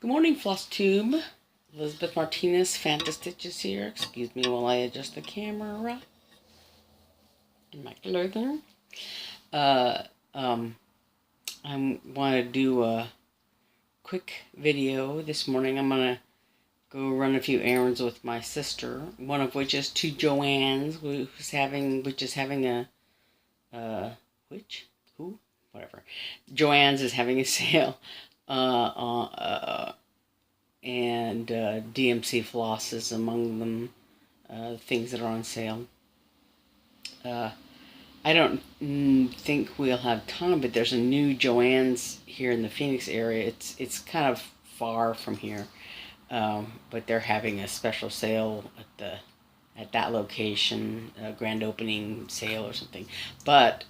Good morning, Flosstube. Elizabeth Martinez, phantastitches here. Excuse me while I adjust the camera. My clothing. I want to do a quick video this morning. I'm going to go run a few errands with my sister, one of which is to Joann's, which is having a, whatever. Joann's is having a sale, and DMC floss is among them, things that are on sale. I don't think we'll have time, but there's a new Joann's here in the Phoenix area. It's kind of far from here, but they're having a special sale at that location, a grand opening sale or something. But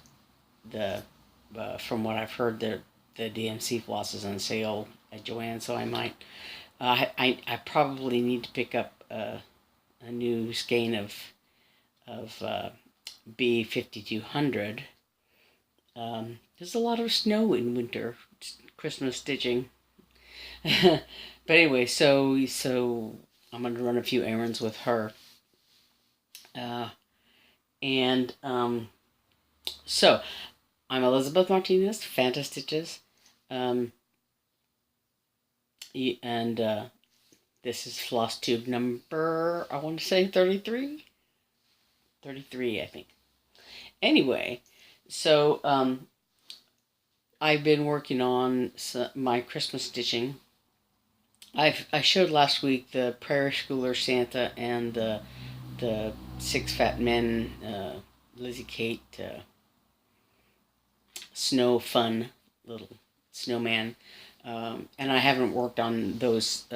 from what I've heard, the DMC floss is on sale at Joann's, so I might. I probably need to pick up a new skein of B5200. There's a lot of snow in winter, Christmas stitching. But anyway, so I'm going to run a few errands with her. So I'm Elizabeth Martinez, phantastitches. And this is Flosstube number, I want to say 33? 33, I think. Anyway, so I've been working on my Christmas stitching. I showed last week the Prairie Schooler Santa and the Six Fat Men, Lizzie Kate, snow fun little snowman. And I haven't worked on those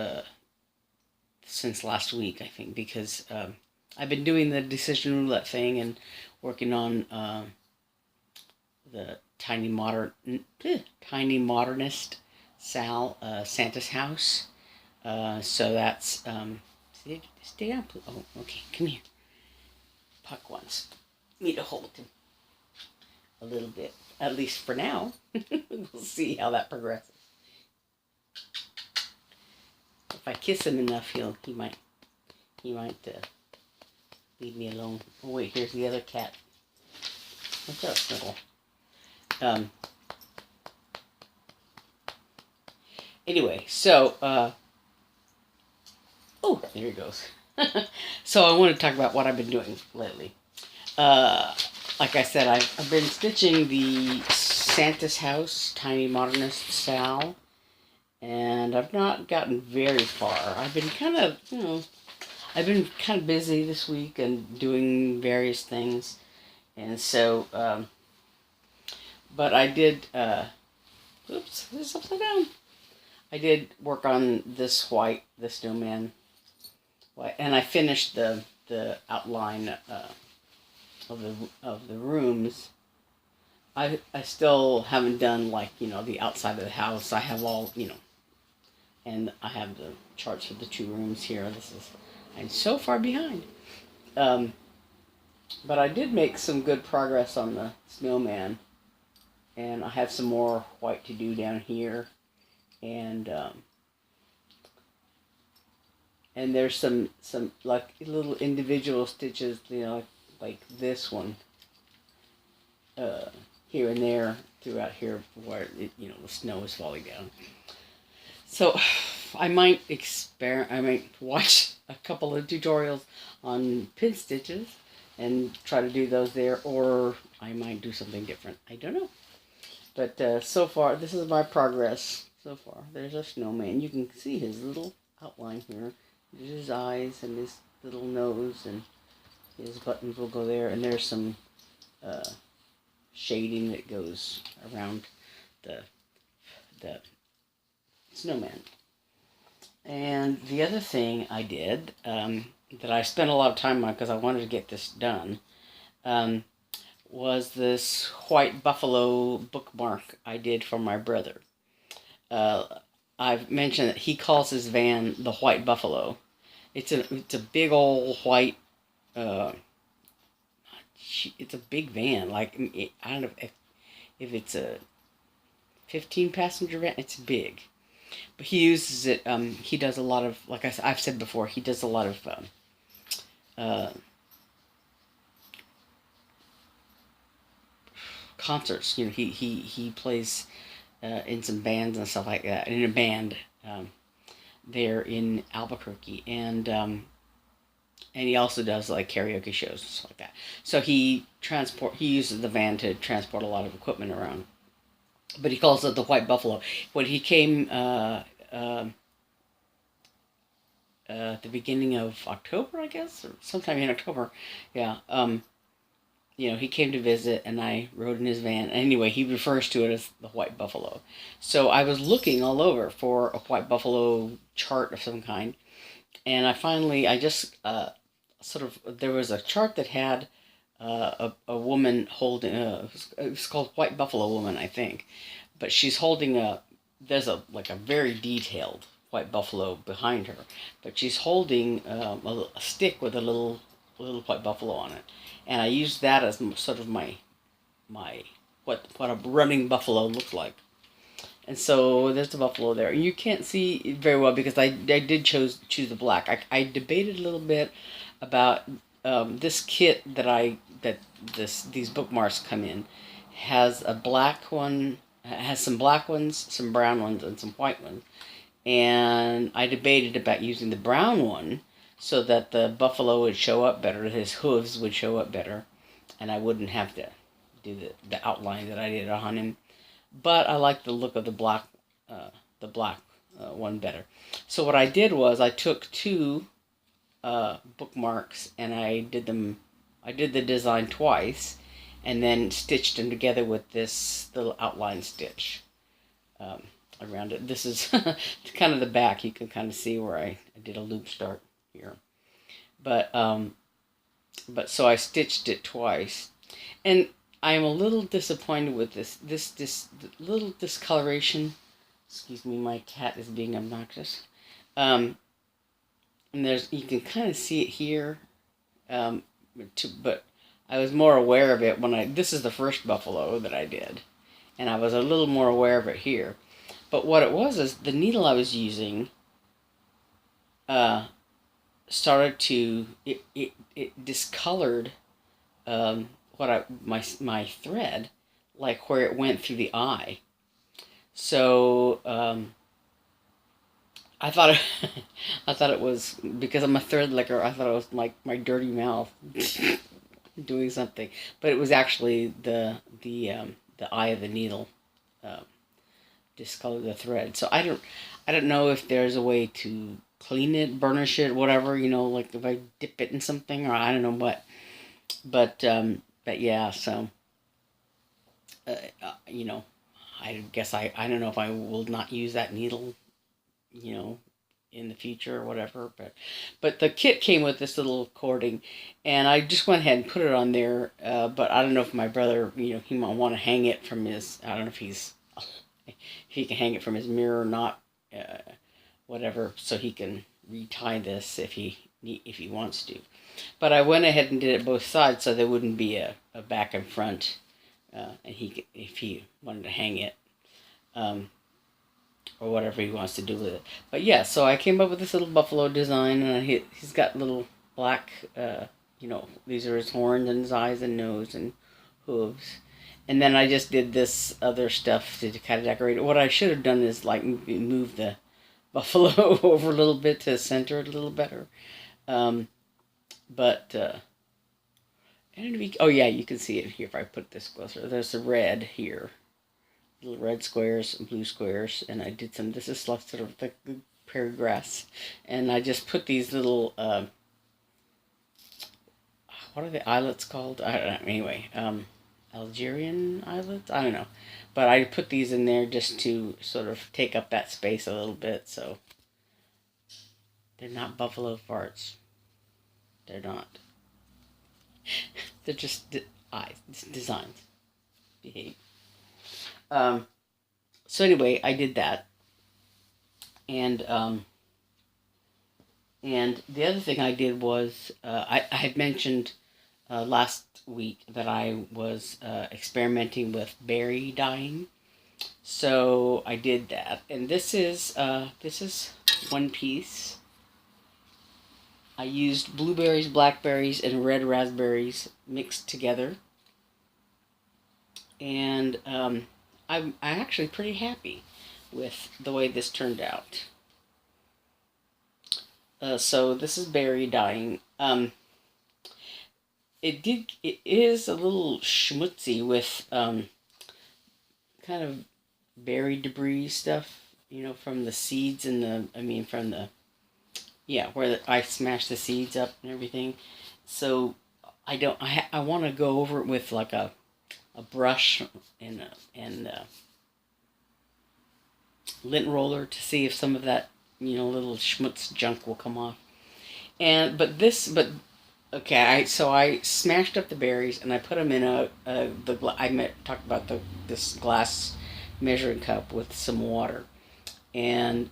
since last week, I think, because I've been doing the decision roulette thing and working on the tiny modernist Santa's house. So that's stay down. Oh, okay, come here. Puck wants me to hold him a little bit, at least for now. We'll see how that progresses. If I kiss him enough, he might leave me alone. Oh wait, here's the other cat. What's up, Snuggle? Anyway, so oh, there he goes. So I want to talk about what I've been doing lately. Like I said, I've been stitching the Santa's house, tiny modernist Sal. And I've not gotten very far. I've been kind of busy this week and doing various things. And so, but I did, oops, this is upside down. I did work on this the snowman white, and I finished the outline of the rooms. I still haven't done, like, the outside of the house. I have all, and I have the charts for the two rooms here. I'm so far behind. But I did make some good progress on the snowman. And I have some more white to do down here. And there's some like little individual stitches, like this one. Here and there throughout here where the snow is falling down. So I might watch a couple of tutorials on pin stitches and try to do those there, or I might do something different. I don't know. But so far, this is my progress so far. There's a snowman. You can see his little outline here. There's his eyes and his little nose, and his buttons will go there. And there's some shading that goes around the snowman. And the other thing I did, that I spent a lot of time on because I wanted to get this done, was this white buffalo bookmark I did for my brother. I've mentioned that he calls his van the White Buffalo. It's a big old white, it's a big van. Like, I don't know if it's a 15-passenger van. It's big. But he uses it. He does a lot of, like I've said before, he does a lot of uh, concerts. You know, he plays in some bands and stuff like that. In a band there in Albuquerque, and he also does like karaoke shows and stuff like that. So he uses the van to transport a lot of equipment around. But he calls it the White Buffalo. When he came at the beginning of October, I guess, or sometime in October, yeah. You know, he came to visit, and I rode in his van. Anyway, he refers to it as the White Buffalo. So I was looking all over for a White Buffalo chart of some kind, and I just there was a chart that had a woman holding, it was called White Buffalo Woman, I think, but she's holding there's like a very detailed white buffalo behind her, but she's holding a stick with a little white buffalo on it, and I used that as sort of my what a running buffalo looks like. And so there's the buffalo there. You can't see it very well because I did choose the black. I debated a little bit about this kit that these bookmarks come in has a black one, has some black ones, some brown ones, and some white ones. And I debated about using the brown one so that the buffalo would show up better, his hooves would show up better, and I wouldn't have to do the outline that I did on him. But I like the look of the black one better. So what I did was I took two bookmarks and I did the design twice, and then stitched them together with this little outline stitch around it. This is kind of the back. You can kind of see where I did a loop start here. But so I stitched it twice, and I am a little disappointed with this little discoloration. Excuse me, my cat is being obnoxious. And you can kind of see it here, but I was more aware of it this is the first buffalo that I did, and I was a little more aware of it here. But what it was is the needle I was using started to, it discolored my thread, like where it went through the eye. So I thought it was because I'm a thread licker. I thought it was like my dirty mouth doing something, but it was actually the eye of the needle discolored the thread. So I don't know if there's a way to clean it, burnish it, whatever, like if I dip it in something, or I don't know what. But yeah, so I guess I don't know if I will not use that needle, in the future or whatever. But the kit came with this little cording, and I just went ahead and put it on there. But I don't know if my brother, he might want to hang it from his. I don't know if he can hang it from his mirror or not, whatever. So he can retie this if he wants to. But I went ahead and did it both sides, so there wouldn't be a back and front, and if he wanted to hang it, or whatever he wants to do with it. But yeah, so I came up with this little buffalo design, and he's got little black, these are his horns and his eyes and nose and hooves. And then I just did this other stuff to kind of decorate it. What I should have done is like move the buffalo over a little bit to center it a little better. But oh yeah, you can see it here if I put this closer. There's the red here, little red squares and blue squares, and I did this is like sort of the prairie grass, and I just put these little what are the islets called? I don't know. Anyway, Algerian islets? I don't know, but I put these in there just to sort of take up that space a little bit. So they're not buffalo farts. They're not. They're just designs. Behave. So anyway, I did that. And the other thing I did was, I had mentioned last week that I was experimenting with berry dyeing. So I did that, and this is one piece. I used blueberries, blackberries, and red raspberries mixed together, and I'm actually pretty happy with the way this turned out. So this is berry dyeing. It is a little schmutzy with kind of berry debris stuff, from the seeds and from the, yeah, where I smashed the seeds up and everything. So I want to go over it with like a brush and a lint roller to see if some of that, little schmutz junk will come off. But okay, so I smashed up the berries and I put them in talked about this glass measuring cup with some water, and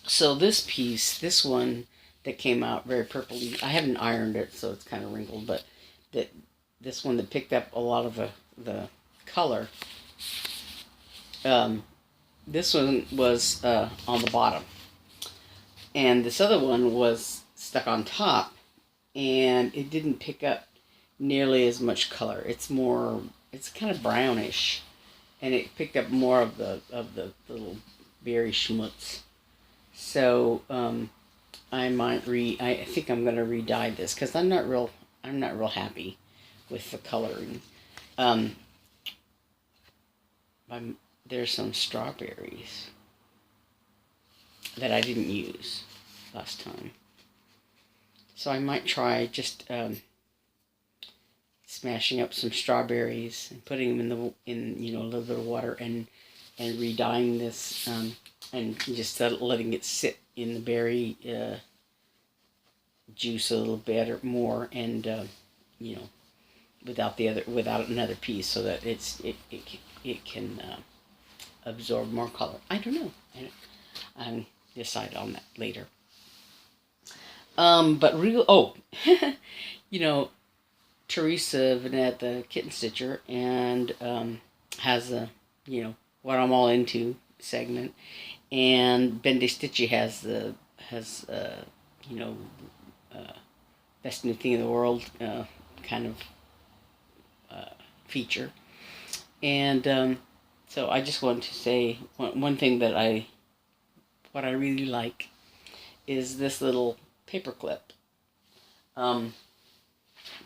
so this one that came out very purpley. I haven't ironed it, so it's kind of wrinkled, but this one that picked up a lot of the color. This one was on the bottom, and this other one was stuck on top, and it didn't pick up nearly as much color. It's kind of brownish, and it picked up more of the little berry schmutz. So I think I'm gonna re-dye this because I'm not real happy with the coloring. There's some strawberries that I didn't use last time, so I might try just smashing up some strawberries and putting them in a little bit of water and re-dyeing this, and just letting it sit in the berry juice a little bit or more, and without another piece, so that it can absorb more color. I don't know. I'll decide on that later. But Teresa Vanette, the kitten stitcher, and has a what I'm all into segment, and Bendy Stitchy has best new thing in the world kind of feature, and so I just want to say one thing that what I really like is this little paperclip. Let me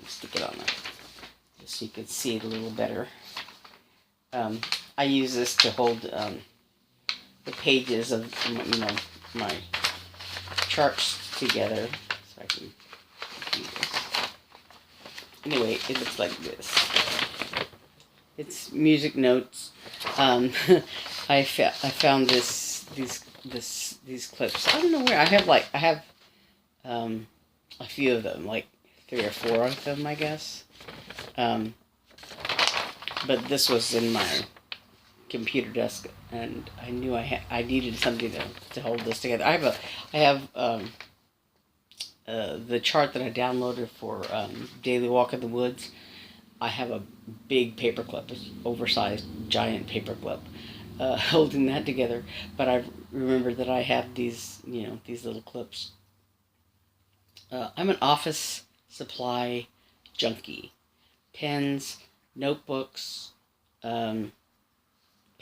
stick it on there just so you can see it a little better. I use this to hold the pages of my charts together, so I can do this. Anyway, it looks like this. It's music notes. I found these clips. I don't know where. I have a few of them, like 3 or 4 of them, I guess. But this was in my computer desk, and I knew I needed something to hold this together. I have the chart that I downloaded for Daily Walk in the Woods. I have a big paperclip, oversized giant paperclip, holding that together. But I remember that I have these little clips. I'm an office supply junkie. Pens, notebooks,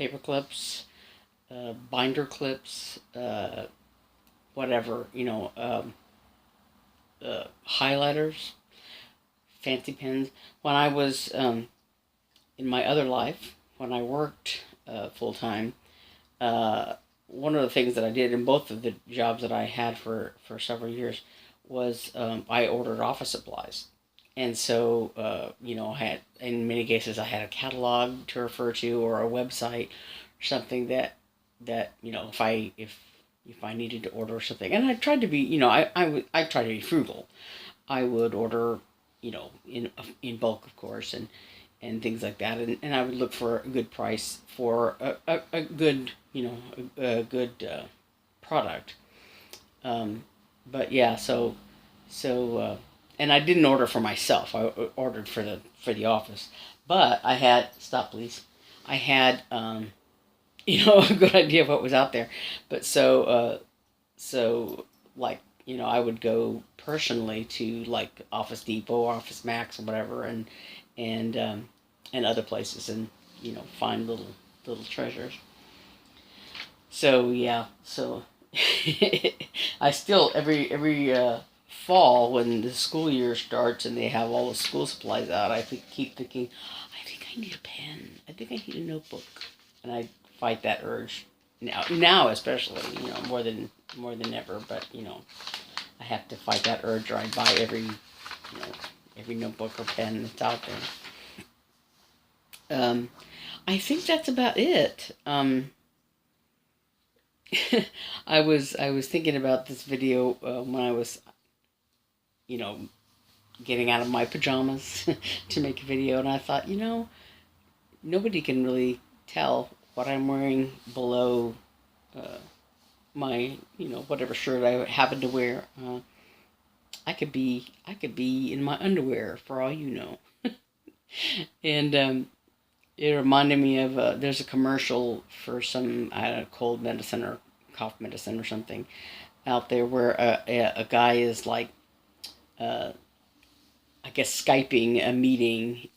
paperclips, binder clips, whatever, highlighters, fancy pens. When I was in my other life, when I worked full-time, one of the things that I did in both of the jobs that I had for several years was I ordered office supplies. And so, I had, in many cases, I had a catalog to refer to, or a website or something that if I needed to order something, and I tried to be, I tried to be frugal. I would order, in bulk, of course, and things like that, and I would look for a good price for a good, a good product. But yeah, so. And I didn't order for myself. I ordered for the office. But I had, stop please. I had you know, a good idea of what was out there. But so like, you know, I would go personally to like Office Depot, Office Max, or whatever, and and other places, and you know, find little treasures. So yeah, so I still every fall when the school year starts and they have all the school supplies out, keep thinking, I think I need a pen. I think I need a notebook, and I fight that urge now especially, you know, more than ever. But you know, I have to fight that urge, or I buy every notebook or pen that's out there. I think that's about it. I was thinking about this video when I was, you know, getting out of my pajamas to make a video, and I thought, you know, nobody can really tell what I'm wearing below my, you know, whatever shirt I happen to wear. I could be in my underwear for all you know. And it reminded me of there's a commercial for some, I don't know, cold medicine or cough medicine or something out there where a guy is like, uh, I guess, Skyping a meeting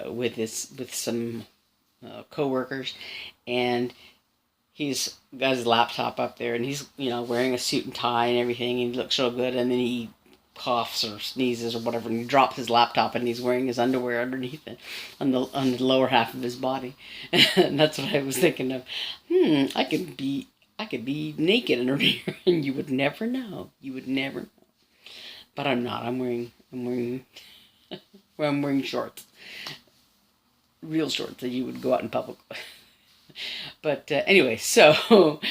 with some coworkers, and he's got his laptop up there, and he's, you know, wearing a suit and tie and everything, and he looks so good, and then he coughs or sneezes or whatever, and he drops his laptop, and he's wearing his underwear underneath it on the lower half of his body. And that's what I was thinking of. I could be naked under here, and you would never know. You would never know. But I'm not. I'm wearing shorts, real shorts that you would go out in public. But anyway, so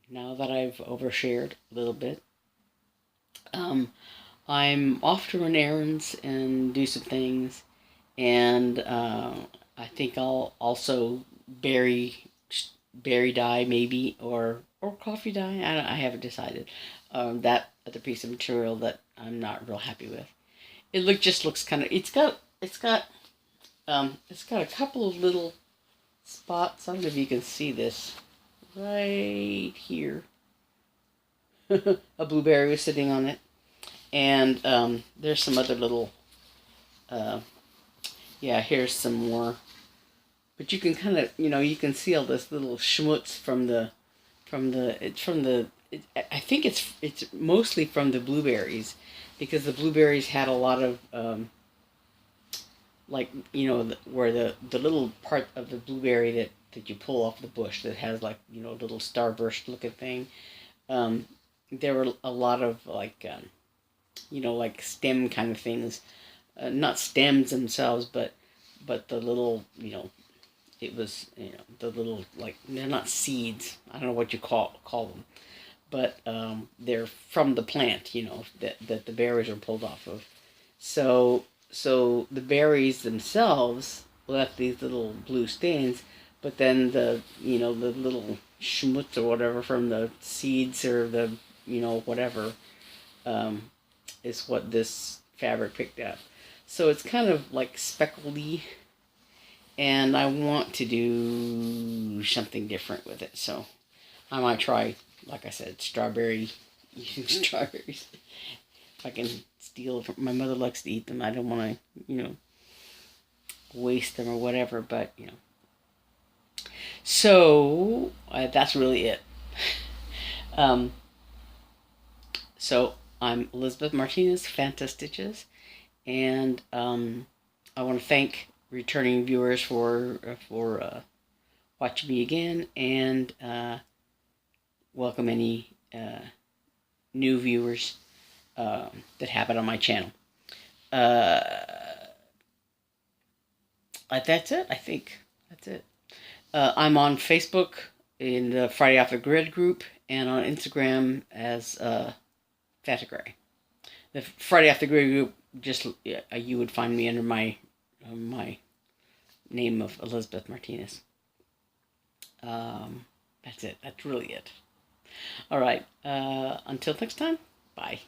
now that I've overshared a little bit, um, I'm off to run errands and do some things, and I think I'll also berry dye maybe, or coffee dye. I haven't decided. That other piece of material that I'm not real happy with. Just looks kind of. It's got a couple of little spots. I don't know if you can see this right here. A blueberry was sitting on it, and there's some other little. Uh, yeah, here's some more. But you can kind of, you know, you can see all this little schmutz I think it's mostly from the blueberries, because the blueberries had a lot of like, you know, where the little part of the blueberry that you pull off the bush that has, like, you know, a little starburst looking thing. There were a lot of like you know, like stem kind of things, not stems themselves, but the little, you know, it was, you know, the little, like, they're not seeds. I don't know what you call them, but they're from the plant, you know, that the berries are pulled off of. So the berries themselves left these little blue stains, but then the, you know, the little schmutz or whatever from the seeds, or the, you know, whatever, is what this fabric picked up. So it's kind of like speckledy, and I want to do something different with it. So I might try, like I said, using strawberries. If I can steal from, my mother likes to eat them. I don't want to, you know, waste them or whatever, but, you know. So that's really it. Um, so I'm Elizabeth Martinez, phantastitches, and I want to thank returning viewers for watching me again, and welcome any new viewers that happen on my channel. That's it. I think that's it. I'm on Facebook in the Friday Off the Grid group, and on Instagram as Phantagray. The Friday Off the Grid group, just you would find me under my name of Elizabeth Martinez. That's it. That's really it. All right. Until next time. Bye.